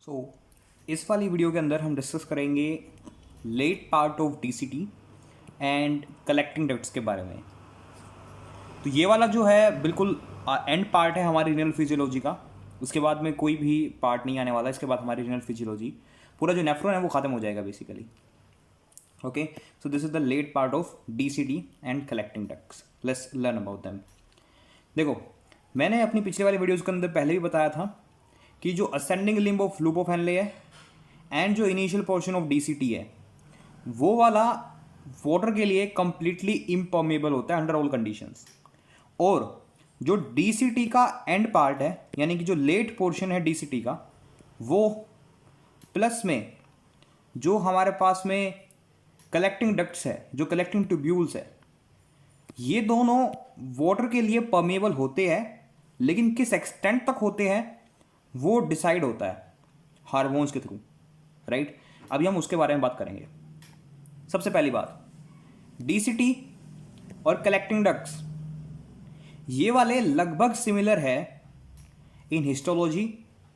इस वाली वीडियो के अंदर हम डिस्कस करेंगे late part of DCT and collecting ducts के बारे में। तो ये वाला जो है बिल्कुल एंड पार्ट है हमारी रीनल फिजियोलॉजी का। उसके बाद में कोई भी पार्ट नहीं आने वाला। इसके बाद हमारी रीनल फिजियोलॉजी पूरा जो नेफ्रॉन है वो ख़त्म हो जाएगा basically. Okay, so this is the late part of DCT and collecting ducts. Let's learn about them. देखो, मैंने अपनी पिछले वाली वीडियोज़ के अंदर पहले भी बताया था कि जो ascending limb of loop of Henle है एंड जो इनिशियल पोर्शन ऑफ डीसीटी है वो वाला वाटर के लिए कंप्लीटली इम्पर्मेबल होता है अंडर ऑल कंडीशंस। और जो डीसीटी का एंड पार्ट है यानी कि जो लेट पोर्शन है डीसीटी का वो प्लस में जो हमारे पास में कलेक्टिंग डक्ट्स है, जो कलेक्टिंग ट्यूब्यूल्स है, ये दोनों वाटर के लिए परमेबल होते हैं, लेकिन किस एक्सटेंट तक होते हैं वो डिसाइड होता है हार्मोन्स के थ्रू, राइट। अभी हम उसके बारे में बात करेंगे। सबसे पहली बात, डीसीटी और कलेक्टिंग डक्ट्स ये वाले लगभग सिमिलर है इन हिस्टोलॉजी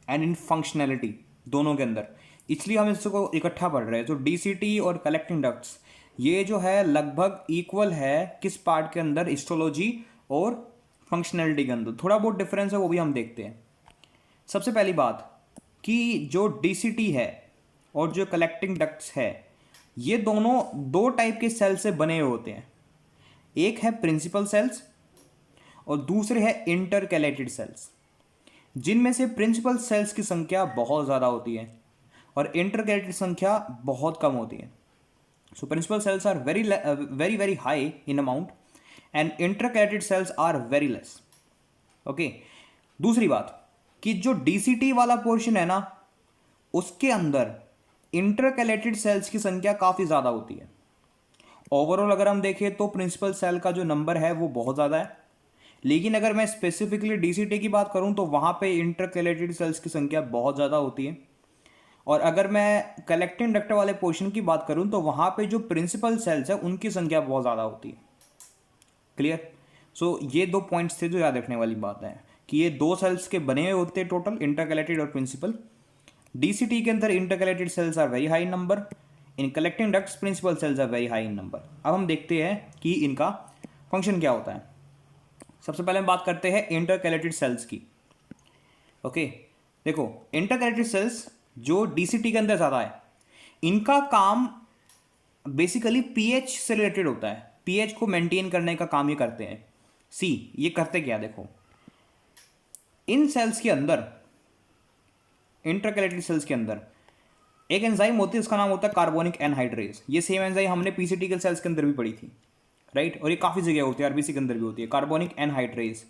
एंड इन फंक्शनैलिटी दोनों के अंदर, इसलिए हम इसको इकट्ठा पढ़ रहे हैं। तो डीसीटी और कलेक्टिंग डक्ट्स ये जो है लगभग इक्वल है किस पार्ट के अंदर, हिस्टोलॉजी और फंक्शनैलिटी के अंदर। थोड़ा बहुत डिफरेंस है वो भी हम देखते हैं। सबसे पहली बात कि जो डीसीटी है और जो कलेक्टिंग डक्ट्स है ये दोनों दो टाइप के सेल से बने हुए होते हैं। एक है प्रिंसिपल सेल्स और दूसरे है इंटरकैलेटेड सेल्स, जिनमें से प्रिंसिपल सेल्स की संख्या बहुत ज़्यादा होती है और इंटरकैलेटेड संख्या बहुत कम होती है। So principal cells are very very high in amount and intercalated cells are very less. Okay, दूसरी बात कि जो डीसीटी वाला पोर्शन है ना उसके अंदर इंटरकैलेटेड सेल्स की संख्या काफ़ी ज़्यादा होती है। ओवरऑल अगर हम देखें तो प्रिंसिपल सेल का जो नंबर है वो बहुत ज़्यादा है, लेकिन अगर मैं स्पेसिफिकली डीसीटी की बात करूं तो वहां पे इंटरकैलेटेड सेल्स की संख्या बहुत ज़्यादा होती है। और अगर मैं कलेक्टिंग डक्ट वाले पोर्शन की बात करूं तो वहां पे जो प्रिंसिपल सेल्स है उनकी संख्या बहुत ज़्यादा होती है। क्लियर। सो ये दो पॉइंट्स थे जो याद रखने वाली बात है कि ये दो सेल्स के बने हुए होते हैं टोटल, इंटरकैलेटेड और प्रिंसिपल। डीसीटी के अंदर intercalated cells are very high in number, in collecting ducts principal cells are very high in number. अब हम देखते हैं कि इनका फंक्शन क्या होता है। सबसे पहले हम बात करते हैं इंटरकैलेटेड सेल्स की। ओके, देखो इंटरकैलेटेड सेल्स जो डीसीटी के अंदर ज़्यादा है इनका काम बेसिकली पीएच से रिलेटेड होता है। पीएच को मेंटेन करने का काम ये करते हैं। ये करते क्या, देखो इन सेल्स के अंदर, इंटरकैलेटेड सेल्स के अंदर एक एंजाइम होती है, उसका नाम होता है कार्बोनिक एनहाइड्रेज। ये सेम एंजाइम हमने पीसीटी के सेल्स के अंदर भी पढ़ी थी, राइट। और ये काफ़ी जगह होती है, आरबीसी के अंदर भी होती है, कार्बोनिक एनहाइड्रेज।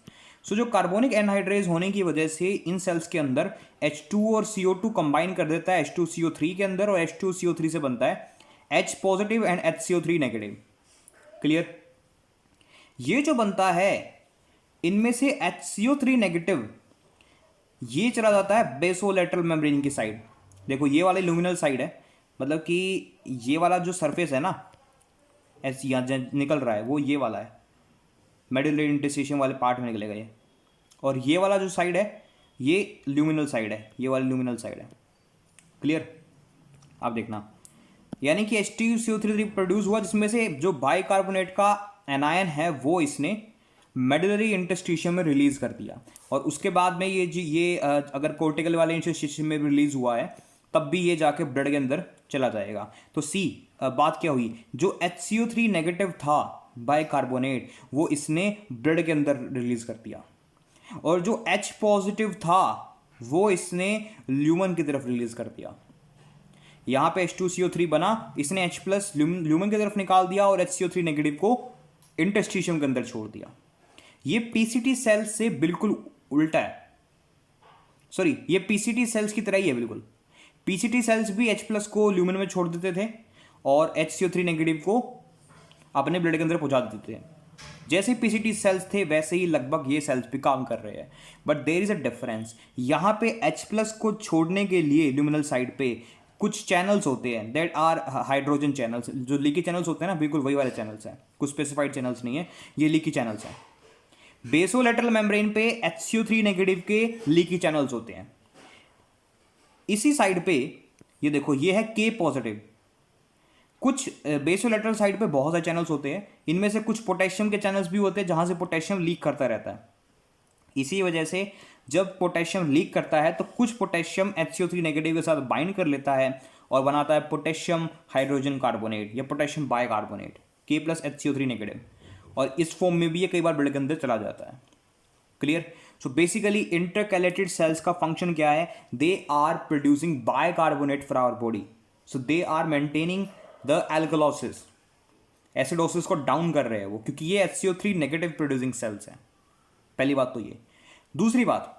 सो जो कार्बोनिक एनहाइड्रेज होने की वजह से इन सेल्स के अंदर H2 और CO2 कंबाइन कर देता है H2CO3 के अंदर, और H2CO3 से बनता है H positive and HCO3 negative. Clear. ये जो बनता है इनमें से HCO3 नेगेटिव ये चला जाता है बेसोलेटरल मेम्ब्रेन की साइड। देखो ये वाली लुमिनल साइड है, मतलब कि ये वाला जो सरफेस है ना ऐसे यहाँ निकल रहा है वो ये वाला है, मेडुलरी इंटरस्टिशियम वाले पार्ट में निकलेगा ये। और ये वाला जो साइड है ये ल्यूमिनल साइड है, ये वाली ल्यूमिनल साइड है। क्लियर। आप देखना, यानी कि H2CO3 प्रोड्यूस हुआ जिसमें से जो बाइकार्बोनेट का एनायन है वो इसने मेडुलरी इंटरस्टिशियम में रिलीज कर दिया, और उसके बाद में ये अगर कोर्टिकल वाले इंटरस्टिशियम में रिलीज हुआ है तब भी ये जाके ब्लड के अंदर चला जाएगा। तो बात क्या हुई, जो HCO3 नेगेटिव था बाइकार्बोनेट वो इसने ब्लड के अंदर रिलीज कर दिया, और जो H पॉजिटिव था वो इसने ल्यूमन की तरफ रिलीज कर दिया। यहां पे H2CO3 बना, इसने H प्लस ल्यूमन की तरफ निकाल दिया और HCO3 नेगेटिव को इंटरस्टिशियम के अंदर छोड़ दिया। ये पीसीटी सेल्स से बिल्कुल उल्टा है। सॉरी, ये पीसीटी सेल्स की तरह ही है बिल्कुल। पीसीटी सेल्स भी H प्लस को ल्यूमन में छोड़ देते थे और HCO3 नेगेटिव को अपने ब्लड के अंदर पहुंचा देते थे। जैसे पीसीटी सेल्स थे वैसे ही लगभग ये सेल्स भी काम कर रहे हैं, but there is a difference. यहाँ पे H प्लस को छोड़ने के लिए ल्यूमिनल साइड पे कुछ चैनल्स होते हैं, दैट आर हाइड्रोजन चैनल्स। जो लीकी चैनल्स होते हैं ना, बिल्कुल वही वाले चैनल्स हैं, कुछ स्पेसिफाइड चैनल्स नहीं है, ये लीकी चैनल्स हैं। बेसोलेटरल मेम्ब्रेन पे HCO3 नेगेटिव के लीकी चैनल्स होते हैं। इसी साइड पे ये देखो, ये है K पॉजिटिव। कुछ बेसोलेटरल साइड पे बहुत सारे चैनल्स होते हैं, इनमें से कुछ पोटेशियम के चैनल्स भी होते हैं जहां से पोटेशियम लीक करता रहता है। इसी वजह से जब पोटेशियम लीक करता है तो कुछ पोटेशियम HCO3 नेगेटिव के साथ बाइंड कर लेता है और बनाता है पोटेशियम हाइड्रोजन कार्बोनेट या पोटेशियम बाइकार्बोनेट K+HCO3 नेगेटिव, और इस फॉर्म में भी ये कई बार ब्लड के अंदर चला जाता है। Clear? So basically intercalated cells का फंक्शन क्या है? They are producing bicarbonate for our body, so they are maintaining the alkalosis, acidosis को डाउन कर रहे हैं वो, क्योंकि ये HCO3 नेगेटिव प्रोड्यूसिंग सेल्स हैं। पहली बात तो ये। दूसरी बात,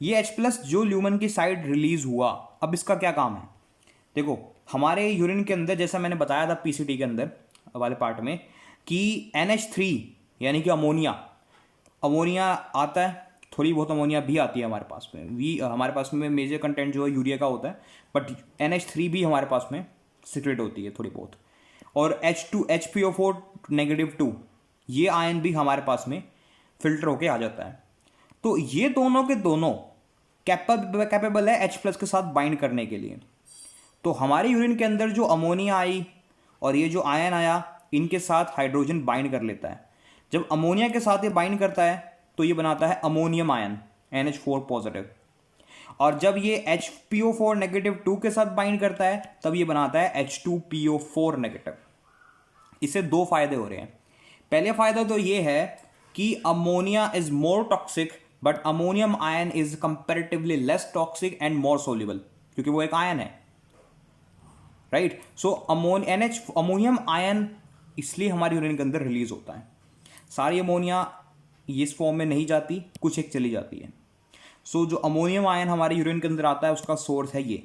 ये H+ जो ल्यूमन की साइड रिलीज हुआ, अब इसका क्या काम है? देखो, हमारे यूरिन के अंदर, जैसा मैंने बताया था PCT के अंदर वाले पार्ट में, कि NH3 यानी कि अमोनिया आता है, थोड़ी बहुत अमोनिया भी आती है हमारे पास में, हमारे पास में मेजर कंटेंट जो है यूरिया का होता है, बट NH3 भी हमारे पास में सीक्रेट होती है थोड़ी बहुत, और HPO4 -2 ये आयन भी हमारे पास में फिल्टर होके आ जाता है। तो ये दोनों के दोनों कैपेबल है H+ के साथ बाइंड करने के लिए। तो हमारे यूरिन के अंदर जो अमोनिया आई और ये जो आयन आया, इनके साथ हाइड्रोजन बाइंड कर लेता है। जब अमोनिया के साथ ये बाइंड करता है तो ये बनाता है अमोनियम आयन NH4 पॉजिटिव, और जब ये HPO4 -2 के साथ बाइंड करता है तब ये बनाता है H2PO4 नेगेटिव। इससे दो फायदे हो रहे हैं। पहले फायदा तो ये है कि ammonia is more toxic, but ammonium ion is comparatively less toxic and more soluble, क्योंकि वो एक आयन है, राइट? सो अमोनियम आयन इसलिए हमारे यूरिन के अंदर रिलीज होता है। सारी अमोनिया इस फॉर्म में नहीं जाती, कुछ एक चली जाती है। सो जो अमोनियम आयन हमारे यूरिन के अंदर आता है उसका सोर्स है ये।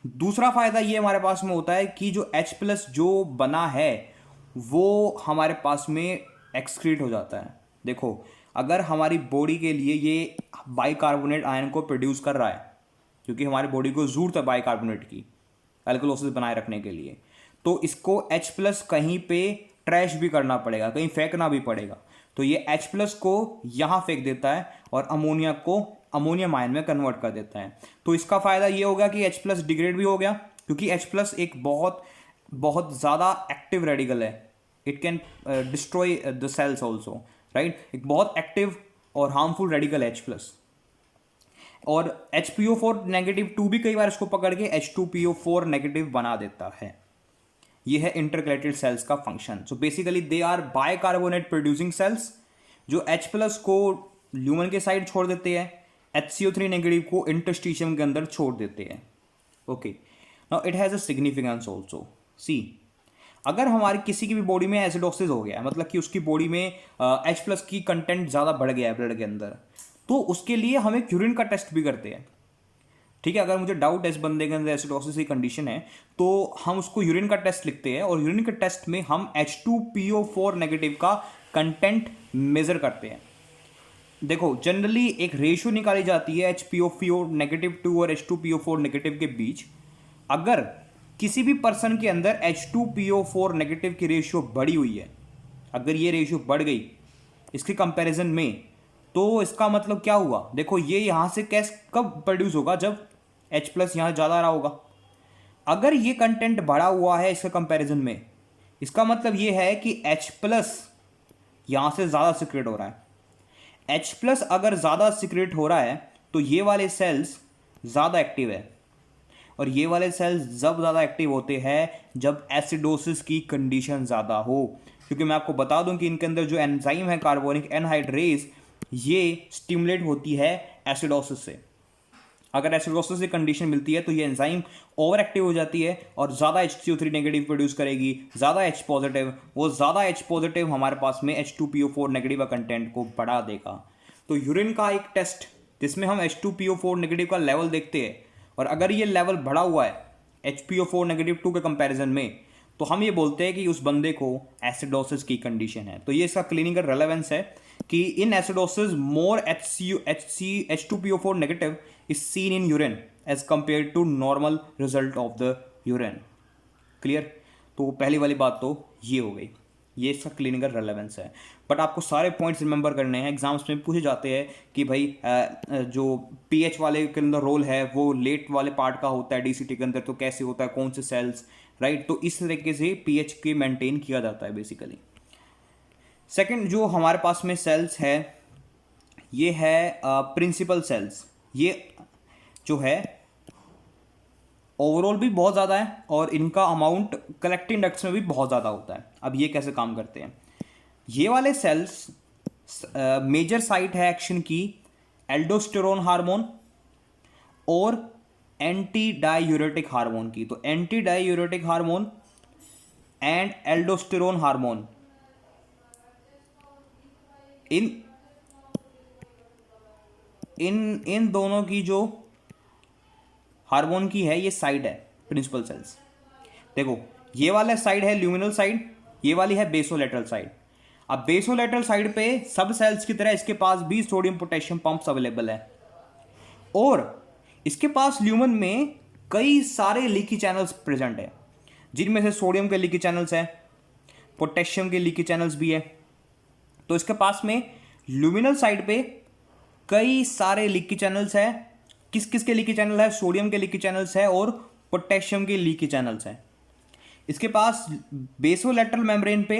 दूसरा फायदा ये हमारे पास में होता है कि जो H+ जो बना है वो हमारे पास में एक्सक्रीट हो जाता है। देखो, अगर हमारी बॉडी के लिए ये बाइकार्बोनेट आयन को प्रोड्यूस कर रहा है, क्योंकि हमारी बॉडी को जरूरत है बाइकार्बोनेट की एल्कलोसिस बनाए रखने के लिए, तो इसको H+ कहीं पे ट्रैश भी करना पड़ेगा, कहीं फेंकना भी पड़ेगा। तो ये H+ को यहाँ फेंक देता है और अमोनिया को अमोनियम आयन में कन्वर्ट कर देता है। तो इसका फायदा ये होगा कि H+ डिग्रेड भी हो गया, क्योंकि H+ एक बहुत ज़्यादा एक्टिव रेडिकल है। It can destroy the cells also, right? एक बहुत एक्टिव और हार्मफुल रेडिकल है H+। और HPO4 -2 भी कई बार इसको पकड़ के H2PO4 नेगेटिव बना देता है। ये है इंटरकैलेटेड सेल्स का function. So basically they are bicarbonate producing cells, जो H+ को ल्यूमन के साइड छोड़ देते हैं, HCO3 नेगेटिव को इंटरस्टिशियम के अंदर छोड़ देते हैं। Okay, now it has a significance also. See, अगर हमारी किसी की भी बॉडी में एसिडोसिस हो गया, मतलब कि उसकी बॉडी में H+ की कंटेंट ज़्यादा बढ़ गया है ब्लड के अंदर, तो उसके लिए हम एक यूरिन का टेस्ट भी करते हैं। ठीक है, अगर मुझे डाउट है इस बंदे के अंदर एसिडोसिस की कंडीशन है तो हम उसको यूरिन का टेस्ट लिखते हैं, और यूरिन के टेस्ट में हम H2PO4 नेगेटिव का कंटेंट मेजर करते हैं। देखो, जनरली एक रेशियो निकाली जाती है HPO4 -2 और H2PO4 नेगेटिव के बीच। अगर किसी भी पर्सन के अंदर H2PO4 नेगेटिव की रेशियो बढ़ी हुई है, अगर ये रेशियो बढ़ गई इसके कंपैरिजन में, तो इसका मतलब क्या हुआ? देखो, ये यहाँ से कब प्रोड्यूस होगा? जब H+ यहाँ ज़्यादा रहा होगा। अगर ये कंटेंट बढ़ा हुआ है इसके कंपैरिजन में, इसका मतलब ये है कि H+ यहाँ से ज़्यादा सीक्रेट हो रहा है। H+ अगर ज़्यादा सीक्रेट हो रहा है तो ये वाले सेल्स ज़्यादा एक्टिव है, और ये वाले सेल्स जब ज़्यादा एक्टिव होते हैं जब एसिडोसिस की कंडीशन ज़्यादा हो। क्योंकि मैं आपको बता दूं कि इनके अंदर जो एंजाइम है कार्बोनिक एनहाइड्रेज, ये स्टिमुलेट होती है एसिडोसिस से। अगर एसिडोसिस की कंडीशन मिलती है तो ये एंजाइम ओवर एक्टिव हो जाती है और ज़्यादा HCO3 नेगेटिव प्रोड्यूस करेगी, ज़्यादा H पॉजिटिव। वो ज़्यादा H पॉजिटिव हमारे पास में H2PO4 नेगेटिव का कंटेंट को बढ़ा देगा। तो यूरिन का एक टेस्ट जिसमें हम H2PO4 नेगेटिव का लेवल देखते हैं, और अगर ये लेवल बढ़ा हुआ है HPO4 -2 के कंपैरिजन में, तो हम ये बोलते हैं कि उस बंदे को एसिडोसिस की कंडीशन है। तो ये इसका क्लिनिकल रेलेवेंस है कि in acidosis more H2PO4 negative is seen in urine as compare to normal result of the urine. Clear? तो पहली वाली बात तो ये हो गई। ये इसका क्लिनिकल रेलेवेंस है। बट आपको सारे पॉइंट्स रिमेंबर करने हैं, एग्जाम्स में पूछे जाते हैं कि भाई जो पीएच वाले के अंदर रोल है वो लेट वाले पार्ट का होता है डीसीटी के अंदर, तो कैसे होता है, कौन से सेल्स, राइट। तो इस तरीके से पीएच के मेंटेन किया जाता है बेसिकली। सेकंड जो हमारे पास में सेल्स है ये है प्रिंसिपल सेल्स। ये जो है ओवरऑल भी बहुत ज़्यादा है और इनका अमाउंट कलेक्टिंग डक्ट्स में भी बहुत ज़्यादा होता है। अब ये कैसे काम करते हैं, ये वाले सेल्स मेजर साइट है एक्शन की एल्डोस्टेरोन हार्मोन और एंटी डायूरेटिक हार्मोन की। तो anti diuretic hormone and aldosterone hormone इन दोनों की जो हार्मोन की है ये साइड है प्रिंसिपल सेल्स। देखो ये वाला साइड है ल्यूमिनल साइड, ये वाली है बेसोलेटरल साइड। अब बेसोलेटरल साइड पे सब सेल्स की तरह इसके पास भी सोडियम पोटेशियम पंप्स अवेलेबल है और इसके पास ल्यूमन में कई सारे लीकी चैनल्स प्रेजेंट है, जिनमें से सोडियम के लीकी चैनल्स हैं, पोटेशियम के लीकी चैनल्स भी है। तो इसके पास में ल्यूमिनल साइड पे कई सारे लीकी चैनल्स है। किस किस के लीकी चैनल है, सोडियम के लीकी चैनल्स है और पोटेशियम के लीकी चैनल्स है। इसके पास बेसोलेटरल मेम्ब्रेन पे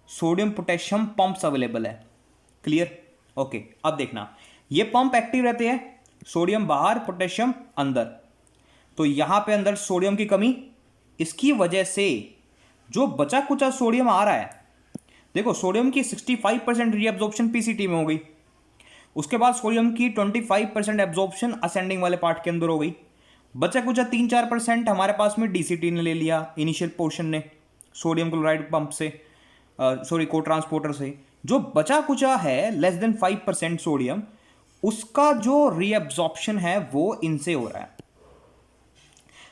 सोडियम पोटेशियम पंप्स अवेलेबल है। Clear, okay. अब देखना ये पंप एक्टिव रहते हैं, सोडियम बाहर पोटेशियम अंदर। तो यहां पे अंदर सोडियम की कमी, इसकी वजह से जो बचा कुचा सोडियम आ रहा है, देखो सोडियम की 65% रीअब्जॉर्प्शन पीसीटी में हो गई, उसके बाद सोडियम की 25% एब्जॉर्प्शन असेंडिंग वाले पार्ट के अंदर हो गई, बचा कुचा 3-4% हमारे पास में डीसीटी ने ले लिया इनिशियल पोर्शन ने सोडियम क्लोराइड पंप से, को ट्रांसपोर्टर से। जो बचा कुचा है लेस देन 5% सोडियम, उसका जो रीअब्जॉर्प्शन है वो इनसे हो रहा है।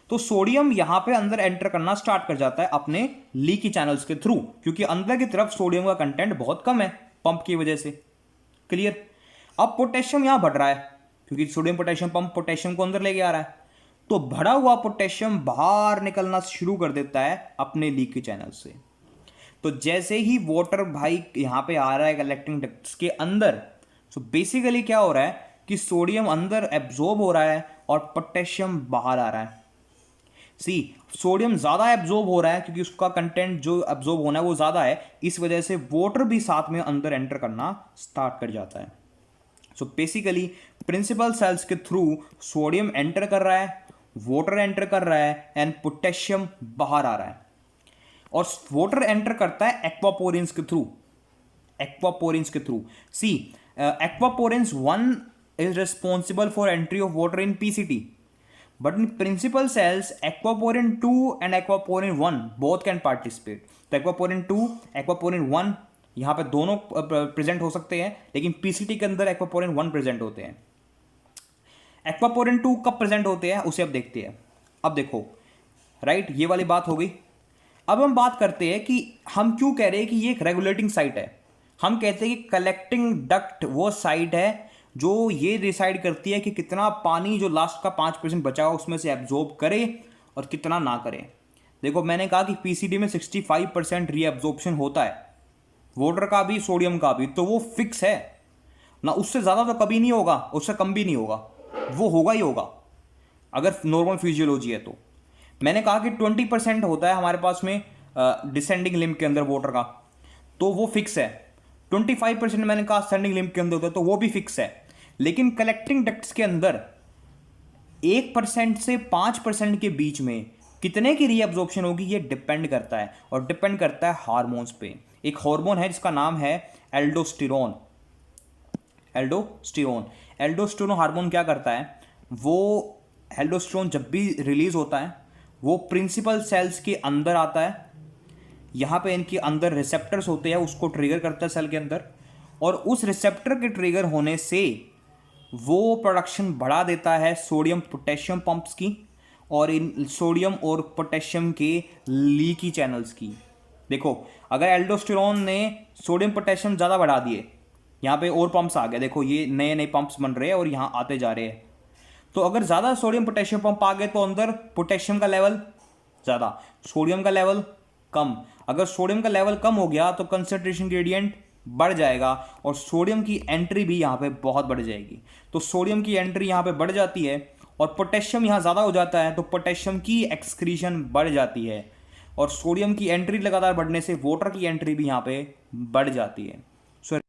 तो सोडियम यहां पे अंदर एंटर करना स्टार्ट कर जाता है अपने लीकी चैनल्स के थ्रू, क्योंकि अंदर की तरफ सोडियम का कंटेंट बहुत कम है पंप की वजह से। क्लियर। अब पोटेशियम यहां बढ़ रहा है क्योंकि सोडियम पोटेशियम पंप पोटेशियम को अंदर लेके आ रहा है, तो बढ़ा हुआ पोटेशियम बाहर निकलना शुरू कर देता है अपने लीकी चैनल से। तो जैसे ही वाटर भाई यहां पे आ रहा है कलेक्टिंग डक्ट्स के अंदर, सो बेसिकली क्या हो रहा है कि सोडियम अंदर एब्जॉर्ब हो रहा है और पोटेशियम बाहर आ रहा है। सोडियम ज्यादा एब्जॉर्ब हो रहा है क्योंकि उसका कंटेंट जो एब्जॉर्ब होना है वो ज्यादा है, इस वजह से वाटर भी साथ में अंदर एंटर करना स्टार्ट कर जाता है। सो बेसिकली प्रिंसिपल सेल्स के थ्रू सोडियम एंटर कर रहा है, वाटर एंटर कर रहा है एंड पोटेशियम बाहर आ रहा है। और वाटर एंटर करता है एक्वापोरिन्स के through, aquaporins 1 is responsible for entry of water in PCT, but in principal cells aquaporin 2 and aquaporin 1 both can participate। तो aquaporin 2 aquaporin 1 यहां पे दोनों प्रेजेंट हो सकते हैं, लेकिन पीसीटी के अंदर एक्वापोरिन 1 प्रेजेंट होते हैं। एक्वापोरिन 2 कब प्रेजेंट होते हैं उसे अब देखते हैं। अब देखो राइट, ये वाली बात हो गई। अब हम बात करते हैं कि हम क्यों कह रहे हैं कि ये एक रेगुलेटिंग साइट है। हम कहते हैं कि कलेक्टिंग डक्ट वो साइट है जो ये डिसाइड करती है कि कितना पानी जो लास्ट का 5% बचा हुआ उसमें से एब्जॉर्ब करे और कितना ना करे। देखो मैंने कहा कि पीसीडी में 65% रीअब्जॉर्प्शन होता है, वाटर का भी सोडियम का भी, तो वो फिक्स है ना, उससे ज़्यादा तो कभी नहीं होगा, उससे कम भी नहीं होगा, वो होगा ही होगा अगर नॉर्मल फिजियोलॉजी है। तो मैंने कहा कि 20% होता है हमारे पास में डिसेंडिंग लिम्ब के अंदर वाटर का, तो वो फिक्स है। 25% मैंने कहा असेंडिंग लिम्ब के अंदर होता है, तो वो भी फिक्स है। लेकिन कलेक्टिंग डक्ट्स के अंदर 1% से 5% के बीच में कितने की रीअब्जॉर्प्शन होगी ये डिपेंड करता है, और डिपेंड करता है हार्मोन्स पे। एक हार्मोन है जिसका नाम है एल्डोस्टेरोन। एल्डोस्टेरोन हार्मोन क्या करता है, वो एल्डोस्टेरोन जब भी रिलीज होता है वो प्रिंसिपल सेल्स के अंदर आता है, यहाँ पे इनके अंदर रिसेप्टर्स होते हैं, उसको ट्रिगर करता है सेल के अंदर, और उस रिसेप्टर के ट्रिगर होने से वो प्रोडक्शन बढ़ा देता है सोडियम पोटेशियम पंप्स की और इन सोडियम और पोटेशियम के लीकी चैनल्स की। देखो अगर एल्डोस्टेरोन ने सोडियम पोटेशियम ज़्यादा बढ़ा दिए, यहाँ पे और पंप्स आ गए, देखो ये नए नए पंप्स बन रहे हैं और यहाँ आते जा रहे हैं, तो अगर ज़्यादा सोडियम पोटेशियम पंप आ गए तो अंदर पोटेशियम का लेवल ज़्यादा, सोडियम का लेवल कम। अगर सोडियम का लेवल कम हो गया तो कंसंट्रेशन ग्रेडियंट बढ़ जाएगा और सोडियम की एंट्री भी यहाँ पे बहुत बढ़ जाएगी। तो सोडियम की एंट्री यहाँ पे बढ़ जाती है और पोटेशियम यहाँ ज़्यादा हो जाता है, तो पोटेशियम की एक्सक्रीशन बढ़ जाती है और सोडियम की एंट्री लगातार बढ़ने से वाटर की एंट्री भी यहाँ पे बढ़ जाती है। सो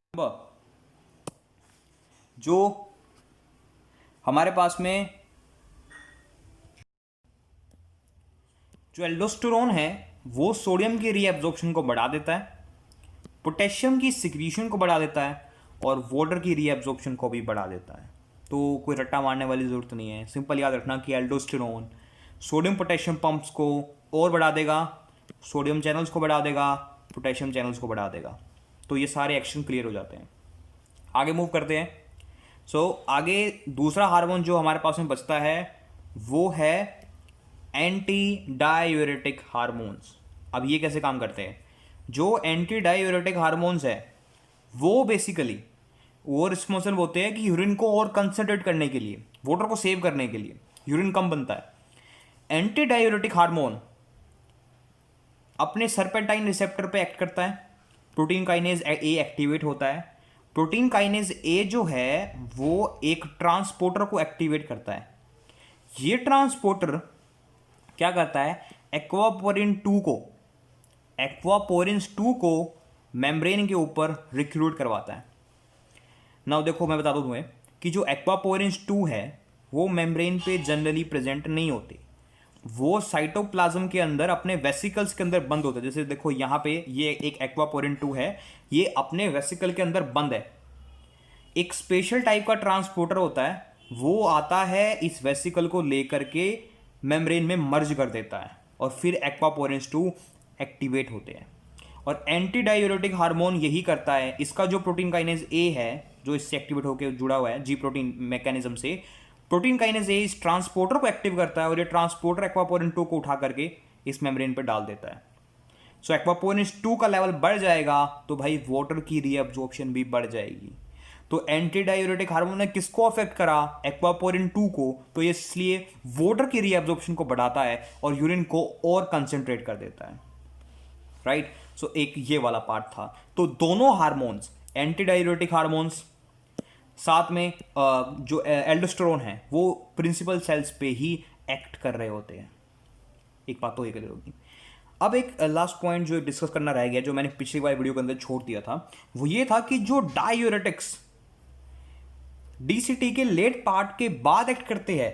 जो हमारे पास में जो एल्डोस्टेरोन है वो सोडियम की रीएब्जॉर्प्शन को बढ़ा देता है, पोटेशियम की सिक्रीशन को बढ़ा देता है और वाटर की रीएब्जॉर्प्शन को भी बढ़ा देता है। तो कोई रट्टा मारने वाली ज़रूरत नहीं है, सिंपल याद रखना कि एल्डोस्टेरोन सोडियम पोटेशियम पंप्स को और बढ़ा देगा, सोडियम चैनल्स को बढ़ा देगा, पोटेशियम चैनल्स को बढ़ा देगा। तो ये सारे एक्शन क्लियर हो जाते हैं। आगे मूव करते हैं। आगे दूसरा हार्मोन जो हमारे पास में बचता है वो है एंटी डायूरेटिक हार्मोन्स। अब ये कैसे काम करते हैं? जो एंटी डायूरेटिक हार्मोन्स है वो बेसिकली वो रिस्पॉन्सिबल होते हैं कि यूरिन को और कंसंट्रेट करने के लिए, वाटर को सेव करने के लिए, यूरिन कम बनता है। एंटी डायूरेटिक हार्मोन अपने सर्पेंटाइन रिसेप्टर पे एक्ट करता है, प्रोटीन काइनेज ए एक्टिवेट होता है। प्रोटीन काइनेज ए जो है वो एक ट्रांसपोर्टर को एक्टिवेट करता है। ये ट्रांसपोर्टर क्या करता है? एक्वापोरिन 2 को मेम्ब्रेन के ऊपर रिक्रूट करवाता है। नाउ देखो मैं बता दूं तुम्हें कि जो एक्वापोरिन 2 है वो मेम्ब्रेन पे जनरली प्रेजेंट नहीं होते, वो साइटोप्लाज्म के अंदर अपने वेसिकल्स के अंदर बंद होते हैं। जैसे देखो यहाँ पे ये एक एक्वापोरिन 2 है, ये अपने वेसिकल के अंदर बंद है। एक स्पेशल टाइप का ट्रांसपोर्टर होता है, वो आता है इस वेसिकल को लेकर के मेम्ब्रेन में मर्ज कर देता है और फिर एक्वापोरिन 2 एक्टिवेट होते हैं। और एंटी डायूरेटिक हार्मोन यही करता है। इसका जो प्रोटीन काइनेज ए है जो इससे एक्टिवेट होकर जुड़ा हुआ है जी प्रोटीन मैकेनिज्म से, प्रोटीन काइनेज ए इस ट्रांसपोर्टर को एक्टिव करता है और ये ट्रांसपोर्टर एक्वापोरिन 2 को उठा करके इस मेम्ब्रेन पे डाल देता है। सो एक्वापोरिन 2 का लेवल बढ़ जाएगा तो भाई वाटर की रीअब्जॉर्प्शन भी बढ़ जाएगी। तो एंटी डायूरेटिक हार्मोन ने किसको अफेक्ट करा? एक्वापोरिन 2 को। तो ये इसलिए वाटर की रीअब्जॉर्प्शन को बढ़ाता है और यूरिन को और कंसंट्रेट कर देता है, राइट। सो एक ये वाला पार्ट था। तो दोनों हार्मोन्स, एंटी डायूरेटिक हार्मोन्स साथ में जो एल्डोस्टेरोन है वो प्रिंसिपल सेल्स पे ही एक्ट कर रहे होते हैं। एक बात तो ये क्लियर होगी। अब एक लास्ट पॉइंट जो डिस्कस करना रह गया, जो मैंने पिछली बार वीडियो के अंदर छोड़ दिया था, वो ये था कि जो डायूरेटिक्स डीसीटी के लेट पार्ट के बाद एक्ट करते हैं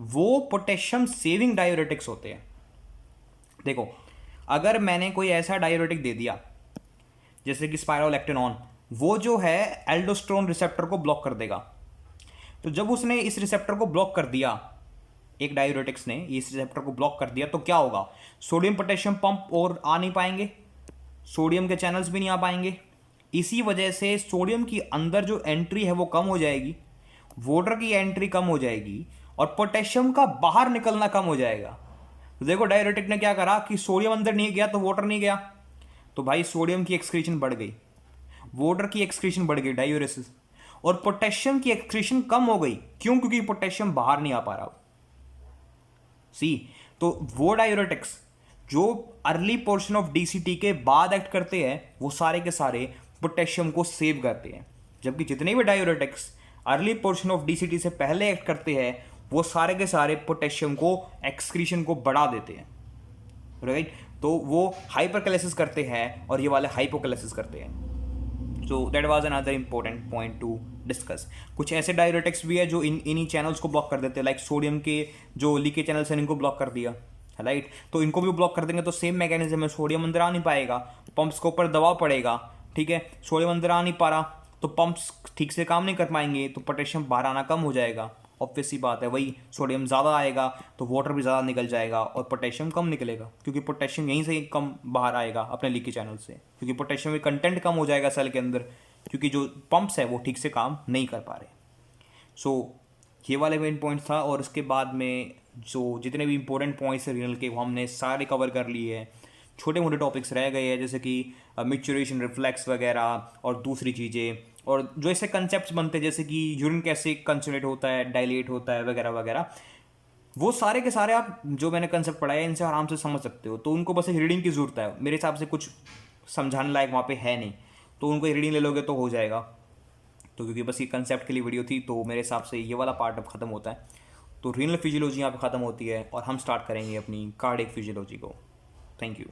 वो पोटेशियम सेविंग डायूरेटिक्स होते हैं। देखो, अगर मैंने कोई ऐसा डायूरेटिक दे दिया जैसे कि स्पाइरोलैक्टिनोन, वो जो है एल्डोस्टेरोन रिसेप्टर को ब्लॉक कर देगा। तो जब उसने इस रिसेप्टर को ब्लॉक कर दिया, एक डायूरेटिक्स ने इस रिसेप्टर को ब्लॉक कर दिया, तो क्या होगा? सोडियम पोटेशियम पंप और आ नहीं पाएंगे, सोडियम के चैनल्स भी नहीं आ पाएंगे। इसी वजह से सोडियम की अंदर जो एंट्री है वो कम हो जाएगी, वाटर की एंट्री कम हो जाएगी और पोटेशियम का बाहर निकलना कम हो जाएगा। तो देखो डायूरेटिक ने क्या करा कि सोडियम अंदर नहीं गया तो वाटर नहीं गया, तो भाई सोडियम की एक्सक्रीशन बढ़ गई, वाटर की एक्सक्रीशन बढ़ गई डायूरेसिस, और पोटेशियम की एक्सक्रीशन कम हो गई। क्यों? क्योंकि पोटेशियम बाहर नहीं आ पा रहा। सी, तो वो डायूरेटिक्स जो अर्ली पोर्शन ऑफ डीसीटी के बाद एक्ट करते हैं वो सारे के सारे पोटेशियम को सेव करते हैं, जबकि जितने भी diuretics early portion of DCT से पहले एक्ट करते हैं वो सारे के सारे पोटेशियम को एक्सक्रीशन को बढ़ा देते हैं, राइट। तो वो हाइपरकैलेसिस करते हैं और ये वाले हाइपोकैलेसिस करते हैं। So that was another important point two discuss. कुछ ऐसे डायूरेटिक्स भी है जो इन्हीं चैनल्स को ब्लॉक कर देते हैं, लाइक सोडियम के जो लीकेज चैनल्स हैं इनको ब्लॉक कर दिया, राइट। तो इनको भी ब्लॉक कर देंगे तो सेम मैकेनिज्म है, सोडियम अंदर आ नहीं पाएगा, पंप्स के ऊपर दबाव पड़ेगा, ठीक है। सोडियम अंदर आ नहीं पा रहा तो पंप्स ठीक से काम नहीं कर पाएंगे, तो पोटेशियम बाहर आना कम हो जाएगा। ऑब्वियस सी बात है, वही सोडियम ज़्यादा आएगा तो वाटर भी ज़्यादा निकल जाएगा और पोटेशियम कम निकलेगा, क्योंकि पोटेशियम यहीं से ही कम बाहर आएगा अपने लीकेज चैनल से, क्योंकि पोटेशियम में कंटेंट कम हो जाएगा सेल के अंदर, क्योंकि जो पंप्स है वो ठीक से काम नहीं कर पा रहे। सो ये वाले मेन पॉइंट था। और उसके बाद में जो जितने भी इंपॉर्टेंट पॉइंट्स है रीनल के वो हमने सारे कवर कर लिए हैं। छोटे मोटे टॉपिक्स रह गए हैं जैसे कि मैच्योरेशन रिफ्लेक्स वगैरह और दूसरी चीज़ें, और जो ऐसे कंसेप्ट बनते हैं जैसे कि यूरिन कैसे कंसंट्रेट होता है, डायलेट होता है वगैरह वगैरह, वो सारे के सारे आप जो मैंने कंसेप्ट पढ़ाया इनसे आराम से समझ सकते हो। तो उनको बस एक रीडिंग की ज़रूरत है, मेरे हिसाब से कुछ समझाने लायक वहाँ पे है नहीं, तो उनको रीडिंग ले लोगे तो हो जाएगा। तो क्योंकि बस ये कंसेप्ट के लिए वीडियो थी, तो मेरे हिसाब से ये वाला पार्ट अब ख़त्म होता है। तो रीनल फिजियोलॉजी यहाँ पे ख़त्म होती है और हम स्टार्ट करेंगे अपनी कार्डियक फिजियोलॉजी को। Thank you.